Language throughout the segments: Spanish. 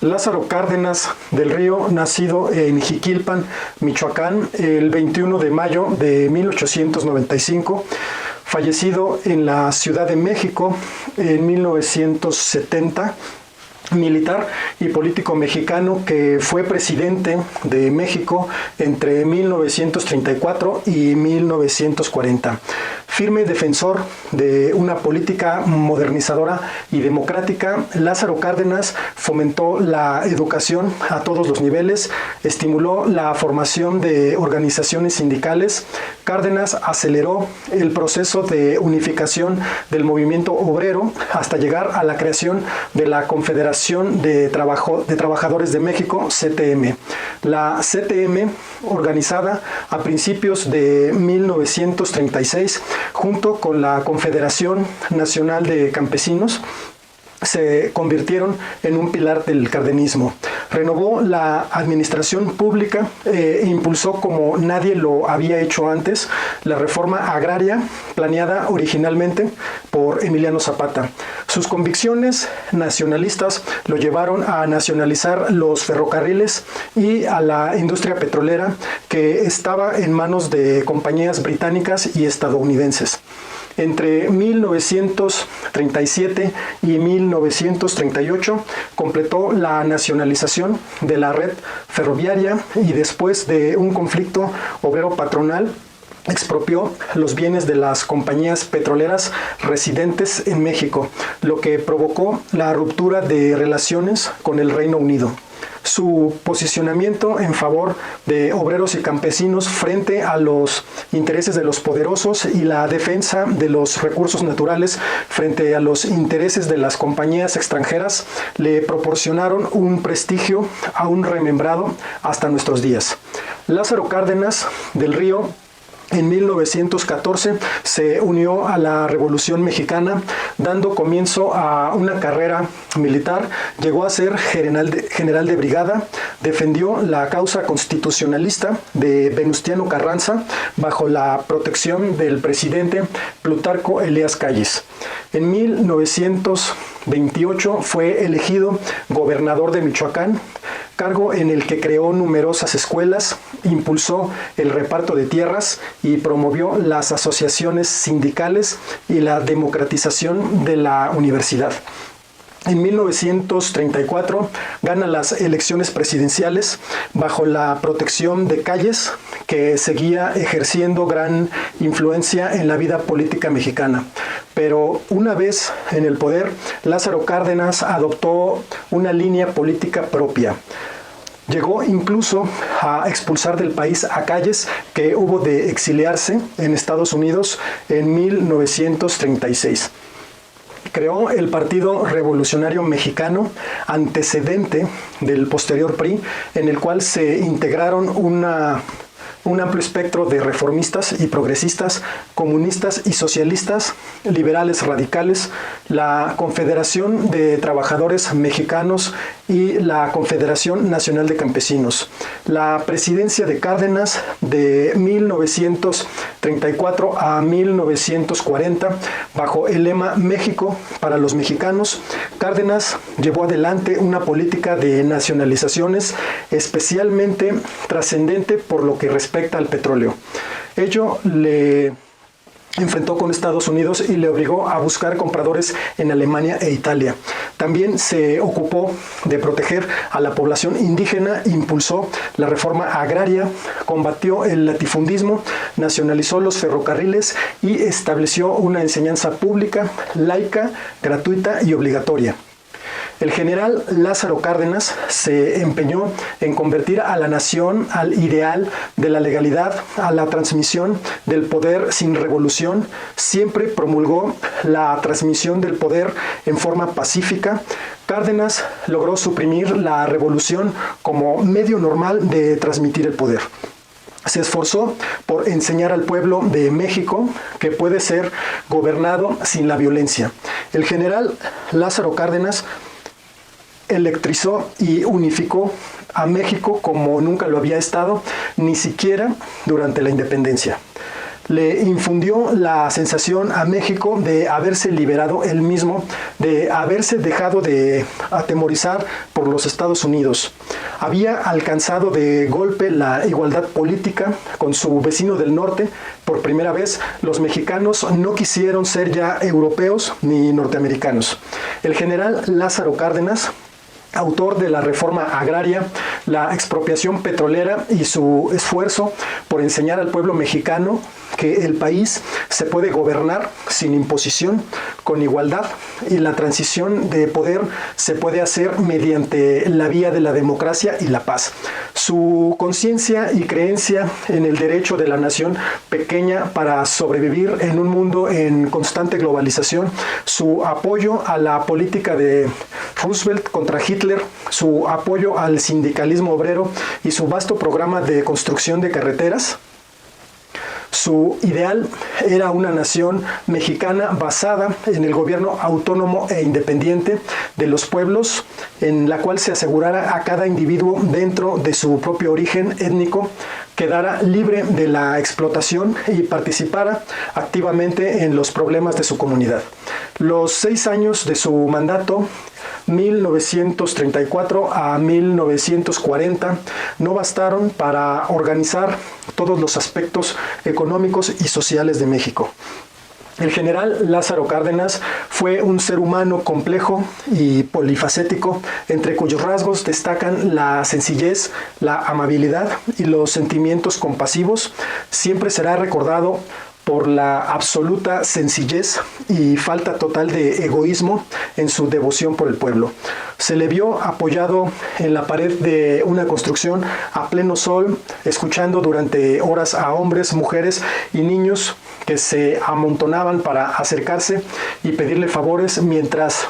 Lázaro Cárdenas del Río, nacido en Jiquilpan, Michoacán, el 21 de mayo de 1895, fallecido en la Ciudad de México en 1970, militar y político mexicano que fue presidente de México entre 1934 y 1940. Firme defensor de una política modernizadora y democrática, Lázaro Cárdenas fomentó la educación a todos los niveles, estimuló la formación de organizaciones sindicales. Cárdenas aceleró el proceso de unificación del movimiento obrero hasta llegar a la creación de la Confederación de Trabajadores de México, CTM. La CTM, organizada a principios de 1936, junto con la Confederación Nacional de Campesinos, se convirtieron en un pilar del cardenismo. Renovó la administración pública e impulsó como nadie lo había hecho antes la reforma agraria planeada originalmente por Emiliano Zapata. Sus convicciones nacionalistas lo llevaron a nacionalizar los ferrocarriles y a la industria petrolera que estaba en manos de compañías británicas y estadounidenses. Entre 1937 y 1938 completó la nacionalización de la red ferroviaria y después de un conflicto obrero-patronal expropió los bienes de las compañías petroleras residentes en México, lo que provocó la ruptura de relaciones con el Reino Unido. Su posicionamiento en favor de obreros y campesinos frente a los intereses de los poderosos y la defensa de los recursos naturales frente a los intereses de las compañías extranjeras le proporcionaron un prestigio aún remembrado hasta nuestros días. Lázaro Cárdenas del Río en 1914 se unió a la Revolución Mexicana, dando comienzo a una carrera militar. Llegó a ser general de brigada, defendió la causa constitucionalista de Venustiano Carranza bajo la protección del presidente Plutarco Elías Calles. En 1928 fue elegido gobernador de Michoacán, cargo en el que creó numerosas escuelas, impulsó el reparto de tierras y promovió las asociaciones sindicales y la democratización de la universidad. En 1934 gana las elecciones presidenciales bajo la protección de Calles, que seguía ejerciendo gran influencia en la vida política mexicana. Pero una vez en el poder, Lázaro Cárdenas adoptó una línea política propia. Llegó incluso a expulsar del país a Calles, que hubo de exiliarse en Estados Unidos en 1936. Creó el Partido Revolucionario Mexicano, antecedente del posterior PRI, en el cual se integraron un amplio espectro de reformistas y progresistas, comunistas y socialistas, liberales radicales, la Confederación de Trabajadores Mexicanos y la Confederación Nacional de Campesinos. La presidencia de Cárdenas de 1934 a 1940, bajo el lema México para los mexicanos, Cárdenas llevó adelante una política de nacionalizaciones especialmente trascendente por lo que respecta al petróleo. Ello le enfrentó con Estados Unidos y le obligó a buscar compradores en Alemania e Italia. También se ocupó de proteger a la población indígena, impulsó la reforma agraria, combatió el latifundismo, nacionalizó los ferrocarriles y estableció una enseñanza pública, laica, gratuita y obligatoria. El general Lázaro Cárdenas se empeñó en convertir a la nación al ideal de la legalidad, a la transmisión del poder sin revolución. Siempre promulgó la transmisión del poder en forma pacífica. Cárdenas logró suprimir la revolución como medio normal de transmitir el poder. Se esforzó por enseñar al pueblo de México que puede ser gobernado sin la violencia. El general Lázaro Cárdenas electrizó y unificó a México como nunca lo había estado, ni siquiera durante la independencia. le infundió la sensación a México de haberse liberado él mismo, de haberse dejado de atemorizar por los Estados Unidos. Había alcanzado de golpe la igualdad política con su vecino del norte. Por primera vez, los mexicanos no quisieron ser ya europeos ni norteamericanos. El general Lázaro Cárdenas, autor de la reforma agraria, la expropiación petrolera y su esfuerzo por enseñar al pueblo mexicano que el país se puede gobernar sin imposición, con igualdad, y la transición de poder se puede hacer mediante la vía de la democracia y la paz. Su conciencia y creencia en el derecho de la nación pequeña para sobrevivir en un mundo en constante globalización, su apoyo a la política de Roosevelt contra Hitler, su apoyo al sindicalismo obrero y su vasto programa de construcción de carreteras. Su ideal era una nación mexicana basada en el gobierno autónomo e independiente de los pueblos, en la cual se asegurara a cada individuo dentro de su propio origen étnico, quedara libre de la explotación y participara activamente en los problemas de su comunidad. Los 6 años de su mandato, 1934 a 1940, no bastaron para organizar todos los aspectos económicos y sociales de México. El general Lázaro Cárdenas fue un ser humano complejo y polifacético, entre cuyos rasgos destacan la sencillez, la amabilidad y los sentimientos compasivos. Siempre será recordado por la absoluta sencillez y falta total de egoísmo en su devoción por el pueblo. Se le vio apoyado en la pared de una construcción a pleno sol, escuchando durante horas a hombres, mujeres y niños que se amontonaban para acercarse y pedirle favores mientras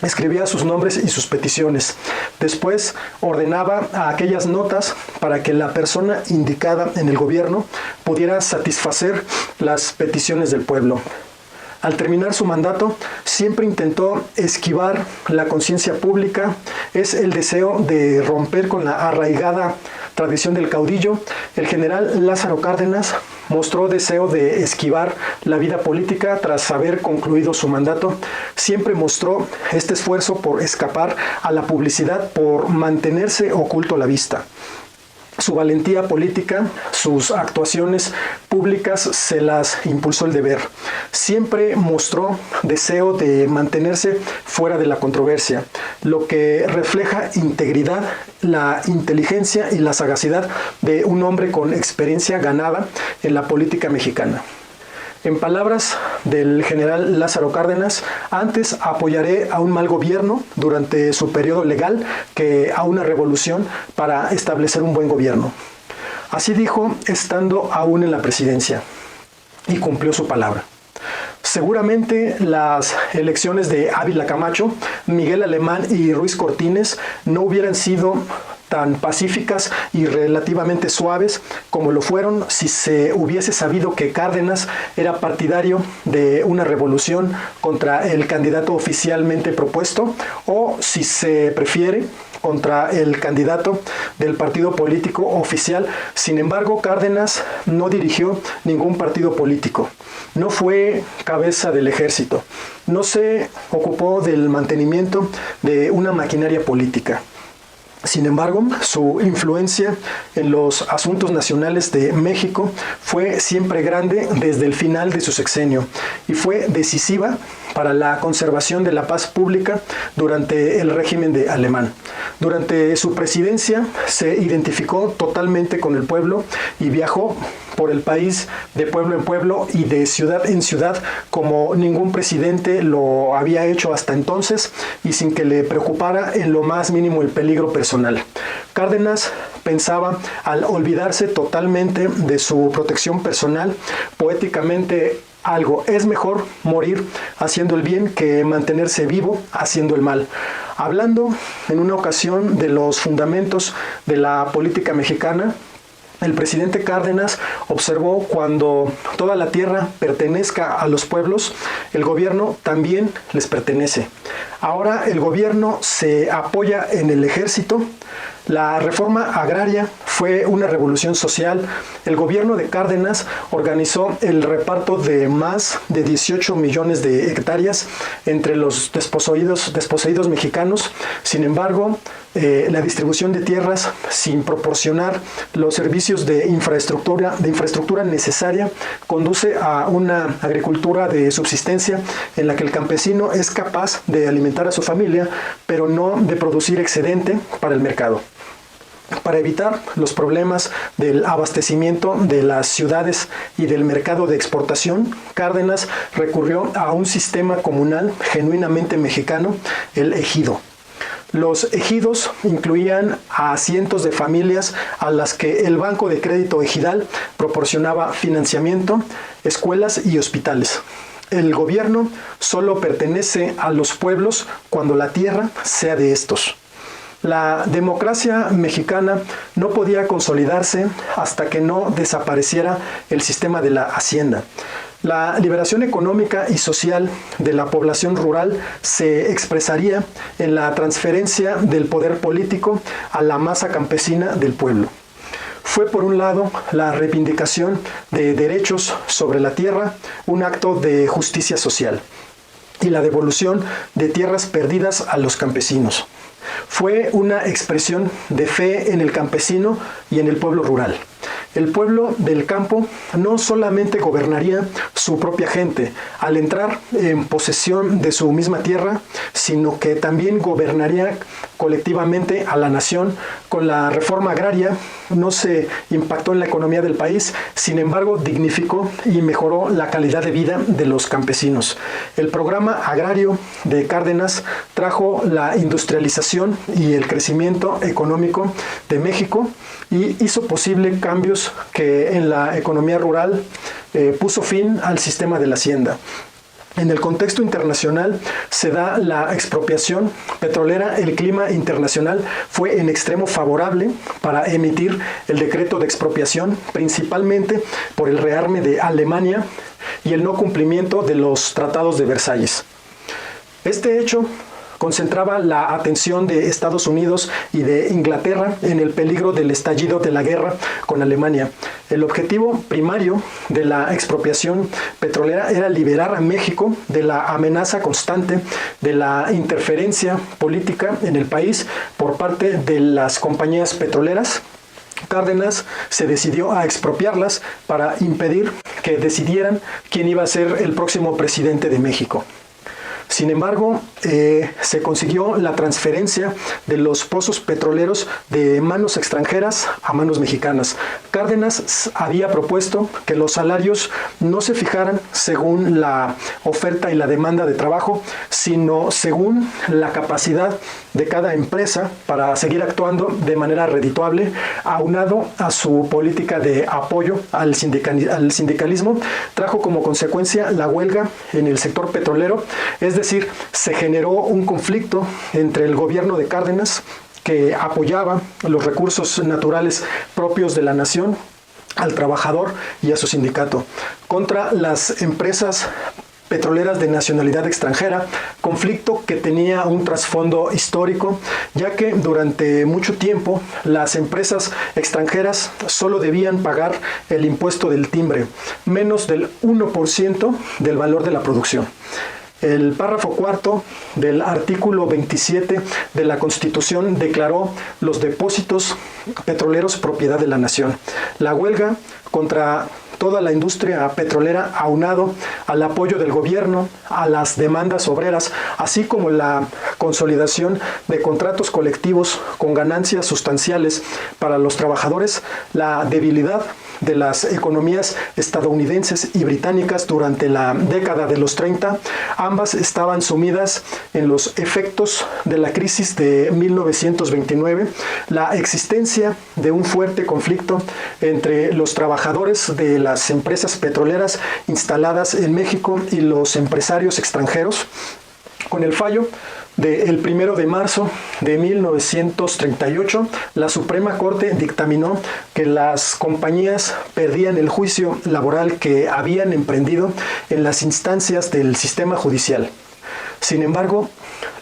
escribía sus nombres y sus peticiones. Después ordenaba a aquellas notas para que la persona indicada en el gobierno pudiera satisfacer las peticiones del pueblo. Al terminar su mandato, siempre intentó esquivar la conciencia pública. Es el deseo de romper con la arraigada tradición del caudillo. El general Lázaro Cárdenas mostró deseo de esquivar la vida política tras haber concluido su mandato. Siempre mostró este esfuerzo por escapar a la publicidad, por mantenerse oculto a la vista. Su valentía política, sus actuaciones públicas se las impulsó el deber. Siempre mostró deseo de mantenerse fuera de la controversia, lo que refleja integridad, la inteligencia y la sagacidad de un hombre con experiencia ganada en la política mexicana. En palabras del general Lázaro Cárdenas, antes apoyaré a un mal gobierno durante su periodo legal que a una revolución para establecer un buen gobierno. Así dijo estando aún en la presidencia, y cumplió su palabra. Seguramente las elecciones de Ávila Camacho, Miguel Alemán y Ruiz Cortines no hubieran sido tan pacíficas y relativamente suaves como lo fueron si se hubiese sabido que Cárdenas era partidario de una revolución contra el candidato oficialmente propuesto, o si se prefiere, contra el candidato del partido político oficial. Sin embargo, Cárdenas no dirigió ningún partido político, no fue cabeza del ejército, no se ocupó del mantenimiento de una maquinaria política. Sin embargo, su influencia en los asuntos nacionales de México fue siempre grande desde el final de su sexenio y fue decisiva para la conservación de la paz pública durante el régimen de Alemán. Durante su presidencia se identificó totalmente con el pueblo y viajó por el país de pueblo en pueblo y de ciudad en ciudad como ningún presidente lo había hecho hasta entonces, y sin que le preocupara en lo más mínimo el peligro personal. Cárdenas pensaba, al olvidarse totalmente de su protección personal, poéticamente algo: es mejor morir haciendo el bien que mantenerse vivo haciendo el mal. Hablando en una ocasión de los fundamentos de la política mexicana, El presidente Cárdenas observó: cuando toda la tierra pertenezca a los pueblos, el gobierno también les pertenece. Ahora el gobierno se apoya en el ejército. La reforma agraria fue una revolución social. El gobierno de Cárdenas organizó el reparto de más de 18 millones de hectáreas entre los desposeídos mexicanos. Sin embargo, la distribución de tierras sin proporcionar los servicios de infraestructura necesaria conduce a una agricultura de subsistencia en la que el campesino es capaz de alimentar a su familia, pero no de producir excedente para el mercado. Para evitar los problemas del abastecimiento de las ciudades y del mercado de exportación, Cárdenas recurrió a un sistema comunal genuinamente mexicano, el ejido. Los ejidos incluían a cientos de familias a las que el Banco de Crédito Ejidal proporcionaba financiamiento, escuelas y hospitales. El gobierno solo pertenece a los pueblos cuando la tierra sea de estos. La democracia mexicana no podía consolidarse hasta que no desapareciera el sistema de la hacienda. La liberación económica y social de la población rural se expresaría en la transferencia del poder político a la masa campesina del pueblo. Fue, por un lado, la reivindicación de derechos sobre la tierra, un acto de justicia social, y la devolución de tierras perdidas a los campesinos. Fue una expresión de fe en el campesino y en el pueblo rural. El pueblo del campo no solamente gobernaría su propia gente al entrar en posesión de su misma tierra, sino que también gobernaría colectivamente a la nación. Con la reforma agraria no se impactó en la economía del país, sin embargo dignificó y mejoró la calidad de vida de los campesinos. El programa agrario de Cárdenas trajo la industrialización y el crecimiento económico de México y hizo posible cambios que en la economía rural puso fin al sistema de la hacienda. En el contexto internacional se da la expropiación petrolera. El clima internacional fue en extremo favorable para emitir el decreto de expropiación, principalmente por el rearme de Alemania y el no cumplimiento de los tratados de Versalles. Este hecho concentraba la atención de Estados Unidos y de Inglaterra en el peligro del estallido de la guerra con Alemania. El objetivo primario de la expropiación petrolera era liberar a México de la amenaza constante de la interferencia política en el país por parte de las compañías petroleras. Cárdenas se decidió a expropiarlas para impedir que decidieran quién iba a ser el próximo presidente de México. Sin embargo, se consiguió la transferencia de los pozos petroleros de manos extranjeras a manos mexicanas. Cárdenas había propuesto que los salarios no se fijaran según la oferta y la demanda de trabajo, sino según la capacidad de cada empresa para seguir actuando de manera redituable, aunado a su política de apoyo al sindicalismo. Trajo como consecuencia la huelga en el sector petrolero, es decir, se generó un conflicto entre el gobierno de Cárdenas, que apoyaba los recursos naturales propios de la nación, al trabajador y a su sindicato, contra las empresas petroleras de nacionalidad extranjera, conflicto que tenía un trasfondo histórico, ya que durante mucho tiempo las empresas extranjeras solo debían pagar el impuesto del timbre, menos del 1% del valor de la producción. El párrafo cuarto del artículo 27 de la Constitución declaró los depósitos petroleros propiedad de la nación. La huelga contra toda la industria petrolera, aunado al apoyo del gobierno, a las demandas obreras, así como la consolidación de contratos colectivos con ganancias sustanciales para los trabajadores, la debilidad de las economías estadounidenses y británicas durante la década de los 30, ambas estaban sumidas en los efectos de la crisis de 1929, la existencia de un fuerte conflicto entre los trabajadores de las empresas petroleras instaladas en México y los empresarios extranjeros. Con el fallo El 1 de marzo de 1938, la Suprema Corte dictaminó que las compañías perdían el juicio laboral que habían emprendido en las instancias del sistema judicial. Sin embargo,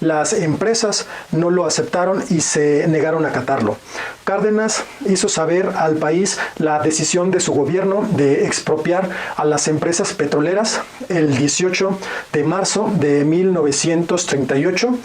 las empresas no lo aceptaron y se negaron a acatarlo. Cárdenas hizo saber al país la decisión de su gobierno de expropiar a las empresas petroleras el 18 de marzo de 1938.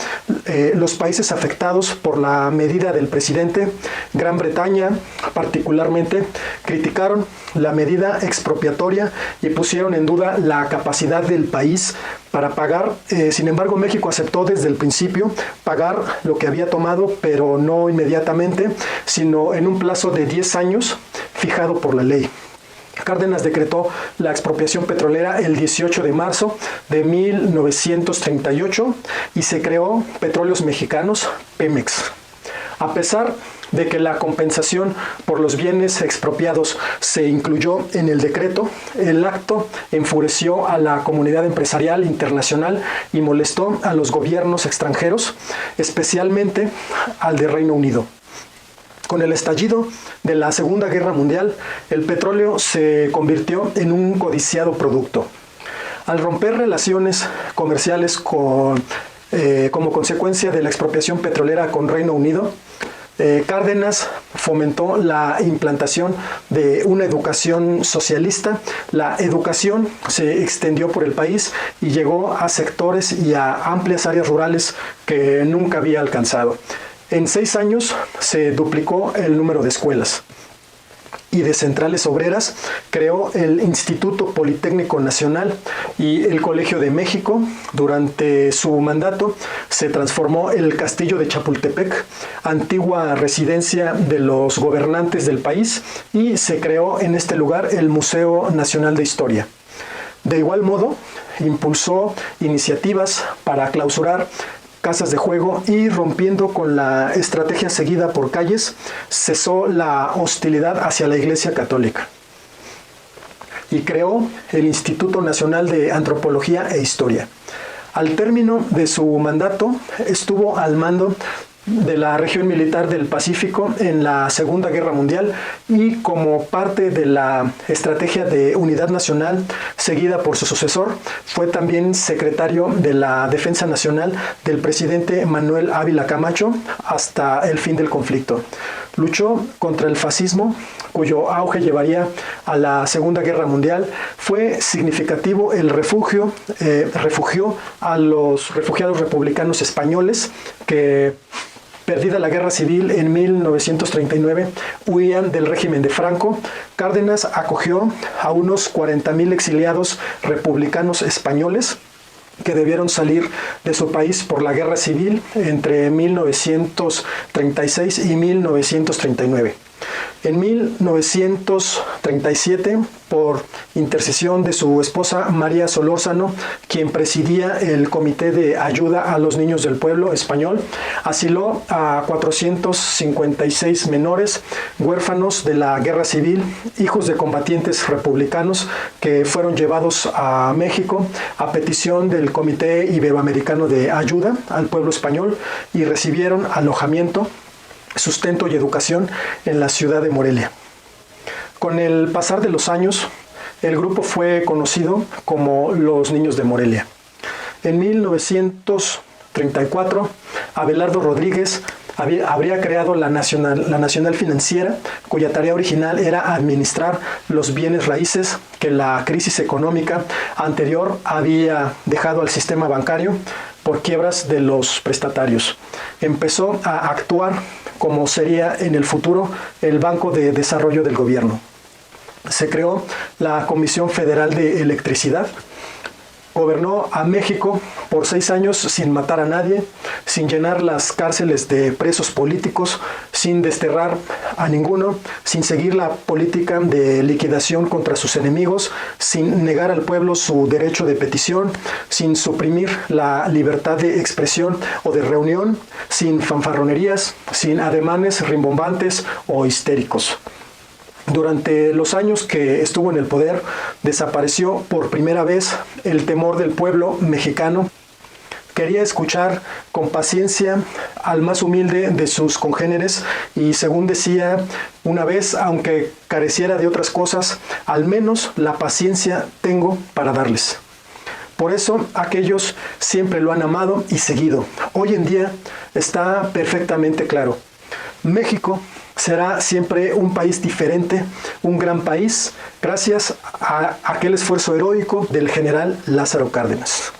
Los países afectados por la medida del presidente, Gran Bretaña particularmente, criticaron la medida expropiatoria y pusieron en duda la capacidad del país para pagar. Sin embargo, México aceptó desde el principio pagar lo que había tomado, pero no inmediatamente, sino en un plazo de 10 años fijado por la ley. Cárdenas decretó la expropiación petrolera el 18 de marzo de 1938 y se creó Petróleos Mexicanos, Pemex. A pesar de que la compensación por los bienes expropiados se incluyó en el decreto, el acto enfureció a la comunidad empresarial internacional y molestó a los gobiernos extranjeros, especialmente al de Reino Unido. Con el estallido de la Segunda Guerra Mundial, el petróleo se convirtió en un codiciado producto. Al romper relaciones comerciales como consecuencia de la expropiación petrolera con Reino Unido, Cárdenas fomentó la implantación de una educación socialista. La educación se extendió por el país y llegó a sectores y a amplias áreas rurales que nunca había alcanzado. En 6 años se duplicó el número de escuelas y de centrales obreras. Creó el Instituto Politécnico Nacional y el Colegio de México. Durante su mandato se transformó el Castillo de Chapultepec, antigua residencia de los gobernantes del país, y se creó en este lugar el Museo Nacional de Historia. De igual modo, impulsó iniciativas para clausurar casas de juego y, rompiendo con la estrategia seguida por Calles, cesó la hostilidad hacia la Iglesia Católica y creó el Instituto Nacional de Antropología e Historia. Al término de su mandato, estuvo al mando de la región militar del Pacífico en la Segunda Guerra Mundial y, como parte de la estrategia de unidad nacional seguida por su sucesor, fue también secretario de la Defensa Nacional del presidente Manuel Ávila Camacho hasta el fin del conflicto. Luchó contra el fascismo, cuyo auge llevaría a la Segunda Guerra Mundial. Fue significativo el refugió a los refugiados republicanos españoles que, perdida la guerra civil en 1939, huían del régimen de Franco. Cárdenas acogió a unos 40,000 exiliados republicanos españoles que debieron salir de su país por la guerra civil entre 1936 y 1939. En 1937, por intercesión de su esposa María Solórzano, quien presidía el Comité de Ayuda a los Niños del Pueblo español, asiló a 456 menores huérfanos de la guerra civil, hijos de combatientes republicanos, que fueron llevados a México a petición del Comité Iberoamericano de Ayuda al Pueblo Español y recibieron alojamiento, sustento y educación en la ciudad de Morelia. Con el pasar de los años, el grupo fue conocido como los Niños de Morelia. En 1934, Abelardo Rodríguez habría creado la Nacional Financiera, cuya tarea original era administrar los bienes raíces que la crisis económica anterior había dejado al sistema bancario por quiebras de los prestatarios. Empezó a actuar como sería en el futuro el Banco de Desarrollo del Gobierno. Se creó la Comisión Federal de Electricidad. Gobernó a México por 6 años sin matar a nadie, sin llenar las cárceles de presos políticos, sin desterrar a ninguno, sin seguir la política de liquidación contra sus enemigos, sin negar al pueblo su derecho de petición, sin suprimir la libertad de expresión o de reunión, sin fanfarronerías, sin ademanes rimbombantes o histéricos. Durante los años que estuvo en el poder, desapareció por primera vez el temor del pueblo mexicano, quería escuchar con paciencia al más humilde de sus congéneres y, según decía una vez, aunque careciera de otras cosas, al menos la paciencia tengo para darles. Por eso aquellos siempre lo han amado y seguido. Hoy en día está perfectamente claro. México será siempre un país diferente, un gran país, gracias a aquel esfuerzo heroico del general Lázaro Cárdenas.